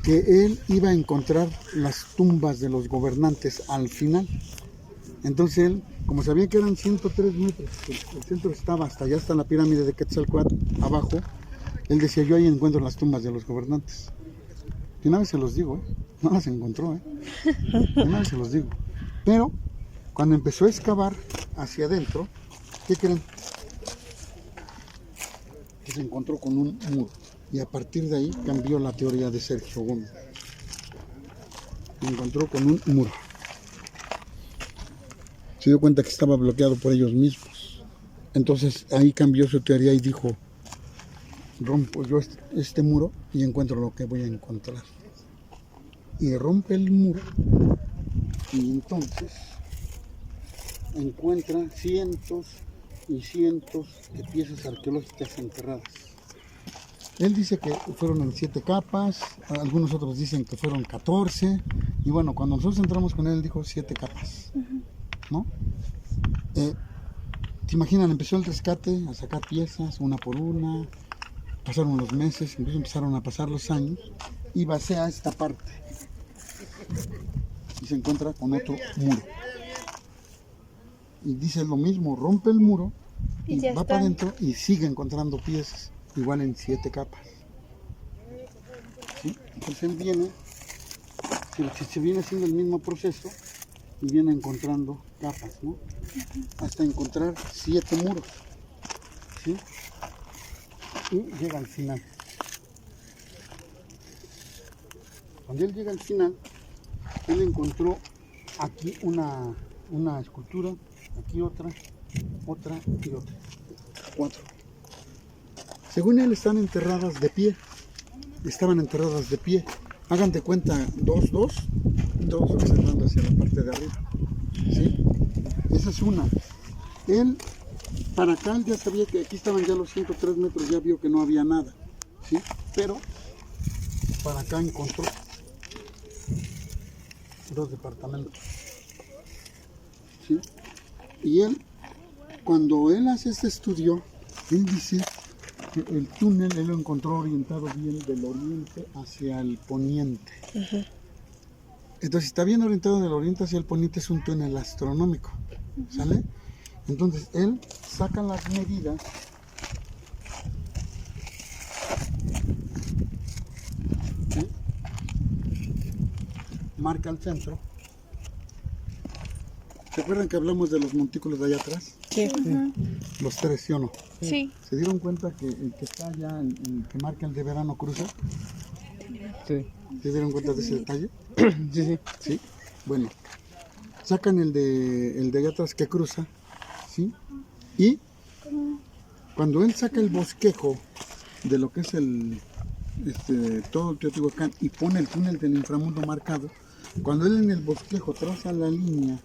que él iba a encontrar las tumbas de los gobernantes al final. Entonces él, como sabía que eran 103 metros, el centro estaba hasta allá, hasta la pirámide de Quetzalcóatl, abajo, él decía, yo ahí encuentro las tumbas de los gobernantes. Y una vez se los digo, no las encontró, una vez se los digo. Pero cuando empezó a excavar hacia adentro, ¿qué creen? Que se encontró con un muro. Y a partir de ahí cambió la teoría de Sergio Gómez. Se encontró con un muro. Se dio cuenta que estaba bloqueado por ellos mismos. Entonces ahí cambió su teoría y dijo, rompo yo este muro y encuentro lo que voy a encontrar. Y rompe el muro y entonces encuentra cientos y cientos de piezas arqueológicas enterradas. Él dice que fueron en 7 capas, algunos otros dicen que fueron 14, y bueno, cuando nosotros entramos con él dijo 7 capas, ¿no? ¿Te imaginan? Empezó el rescate a sacar piezas una por una, pasaron los meses, incluso empezaron a pasar los años, y vacía esta parte, y se encuentra con otro muro. Y dice lo mismo, rompe el muro, y va para adentro y sigue encontrando piezas. Igual en 7 capas. ¿Sí? Entonces él viene, se viene haciendo el mismo proceso y viene encontrando capas, ¿no? Hasta encontrar 7 muros. ¿Sí? Y llega al final. Cuando él llega al final, él encontró aquí una escultura, aquí otra y otra. 4. Según él estaban enterradas de pie. Hagan de cuenta, dos observando hacia la parte de arriba. ¿Sí? Esa es una. Él, para acá, él ya sabía que aquí estaban ya los 103 metros, ya vio que no había nada. ¿Sí? Pero, para acá encontró 2 departamentos. ¿Sí? Y él, cuando él hace este estudio, él dice que el túnel él lo encontró orientado bien del oriente hacia el poniente. Entonces, si está bien orientado del oriente hacia el poniente, es un túnel astronómico. ¿Sale? Entonces, él saca las medidas. ¿Sí? Marca el centro. ¿Se acuerdan que hablamos de los montículos de allá atrás? Sí. Los tres, ¿sí o no? Sí. ¿Se dieron cuenta que el que está allá, el que marca el de verano cruza? Sí. ¿Se dieron cuenta de ese detalle? Sí, sí. ¿Sí? Bueno, sacan el de allá atrás que cruza, ¿sí? Y cuando él saca el bosquejo de lo que es todo el Teotihuacán y pone el túnel del inframundo marcado, cuando él en el bosquejo traza la línea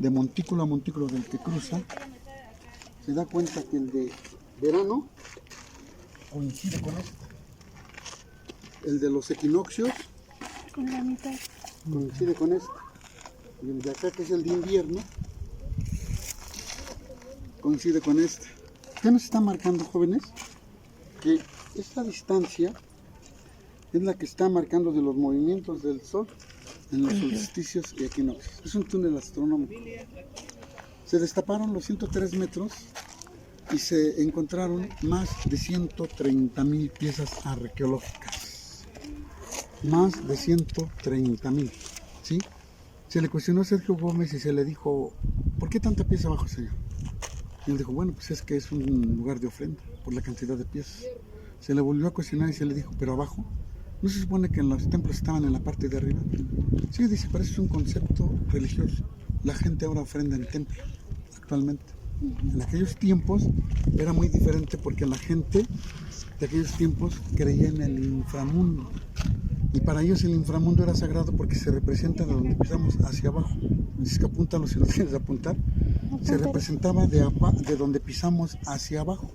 de montículo a montículo del que cruza, se da cuenta que el de verano coincide con este. El de los equinoccios Con la mitad. coincide con este. Y el de acá, que es el de invierno, coincide con este. ¿Qué nos está marcando, jóvenes? Que esta distancia es la que está marcando de los movimientos del Sol en los solsticios y equinoccios. Es un túnel astronómico. Se destaparon los 103 metros y se encontraron más de 130,000 piezas arqueológicas. Más de 130,000, ¿sí? Se le cuestionó a Sergio Gómez y se le dijo, ¿por qué tanta pieza abajo, señor? Y él dijo, bueno, pues es que es un lugar de ofrenda por la cantidad de piezas. Se le volvió a cuestionar y se le dijo, ¿pero abajo? ¿No se supone que los templos estaban en la parte de arriba? Sí, dice, pero eso es un concepto religioso. La gente ahora ofrenda en templo, actualmente. En aquellos tiempos era muy diferente porque la gente de aquellos tiempos creía en el inframundo. Y para ellos el inframundo era sagrado porque se representa de donde pisamos hacia abajo. Dices que apúntalo si no quieres apuntar. Se representaba de donde pisamos hacia abajo.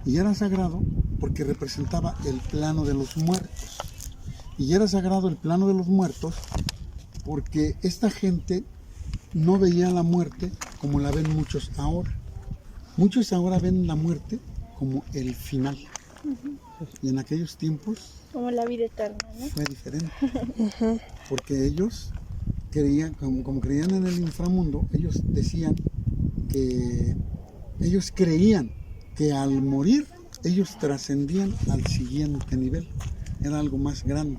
Y era sagrado porque representaba el plano de los muertos. Y era sagrado el plano de los muertos porque esta gente no veía la muerte como la ven muchos ahora. Muchos ahora ven la muerte como el final. Y en aquellos tiempos Como la vida eterna, ¿no? fue diferente. Porque ellos creían, como creían en el inframundo, ellos decían que ellos creían que al morir ellos trascendían al siguiente nivel. Era algo más grande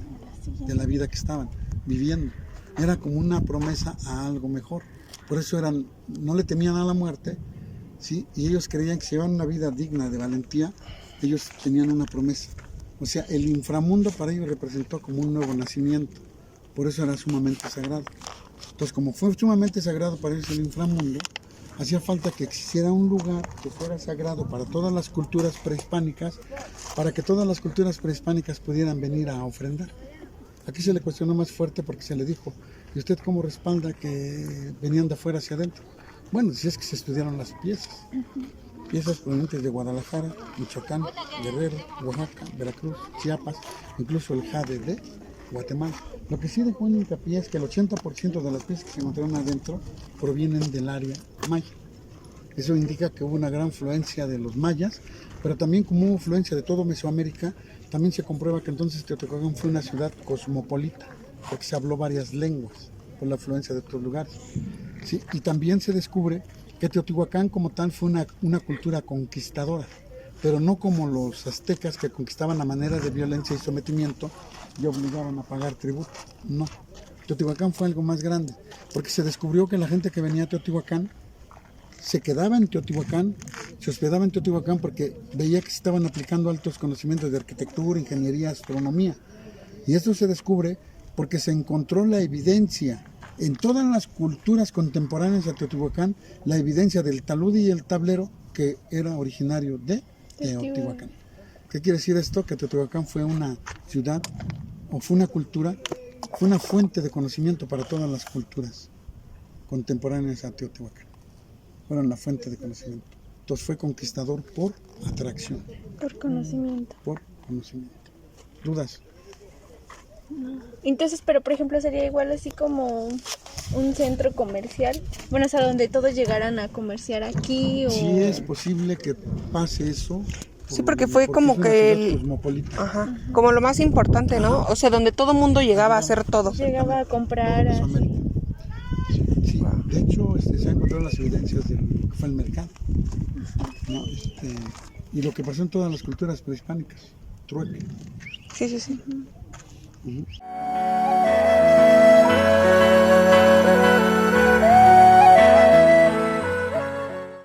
de la vida que estaban viviendo. Era como una promesa a algo mejor. Por eso no le temían a la muerte, ¿sí? Y ellos creían que si llevaban una vida digna de valentía, ellos tenían una promesa. O sea, el inframundo para ellos representó como un nuevo nacimiento. Por eso era sumamente sagrado. Entonces, como fue sumamente sagrado para ellos el inframundo, hacía falta que existiera un lugar que fuera sagrado para todas las culturas prehispánicas, para que todas las culturas prehispánicas pudieran venir a ofrendar. Aquí se le cuestionó más fuerte porque se le dijo, ¿y usted cómo respalda que venían de afuera hacia adentro? Bueno, si es que se estudiaron las piezas. Piezas provenientes de Guadalajara, Michoacán, Guerrero, Oaxaca, Veracruz, Chiapas, incluso el jade de Guatemala. Lo que sí dejó en hincapié es que el 80% de las piezas que se encontraron adentro provienen del área maya. Eso indica que hubo una gran influencia de los mayas, pero también como hubo influencia de todo Mesoamérica, también se comprueba que entonces Teotihuacán fue una ciudad cosmopolita, porque se habló varias lenguas por la influencia de otros lugares. ¿Sí? Y también se descubre que Teotihuacán como tal fue una cultura conquistadora, pero no como los aztecas que conquistaban a manera de violencia y sometimiento y obligaban a pagar tributo. No, Teotihuacán fue algo más grande, porque se descubrió que la gente que venía a Teotihuacán se quedaba en Teotihuacán, se hospedaba en Teotihuacán porque veía que se estaban aplicando altos conocimientos de arquitectura, ingeniería, astronomía. Y esto se descubre porque se encontró la evidencia en todas las culturas contemporáneas de Teotihuacán, la evidencia del talud y el tablero que era originario de Teotihuacán. ¿Qué quiere decir esto? Que Teotihuacán fue una ciudad, o fue una cultura, fue una fuente de conocimiento para todas las culturas contemporáneas a Teotihuacán. Fueron la fuente de conocimiento. Entonces fue conquistador por atracción. Por conocimiento. Por conocimiento. ¿Dudas? Entonces, pero por ejemplo sería igual así como un centro comercial, bueno, o sea, donde todos llegaran a comerciar aquí o... Sí es posible que pase eso. Sí, porque fue como es una que ciudad el... cosmopolita. Ajá, como lo más importante, ¿no? O sea, donde todo mundo llegaba a hacer todo. Llegaba a comprar Todo así. Mesoamérica. Sí, de hecho se han encontrado las evidencias de lo que fue el mercado, ¿no? Y lo que pasó en todas las culturas prehispánicas, trueque. Sí, sí, sí.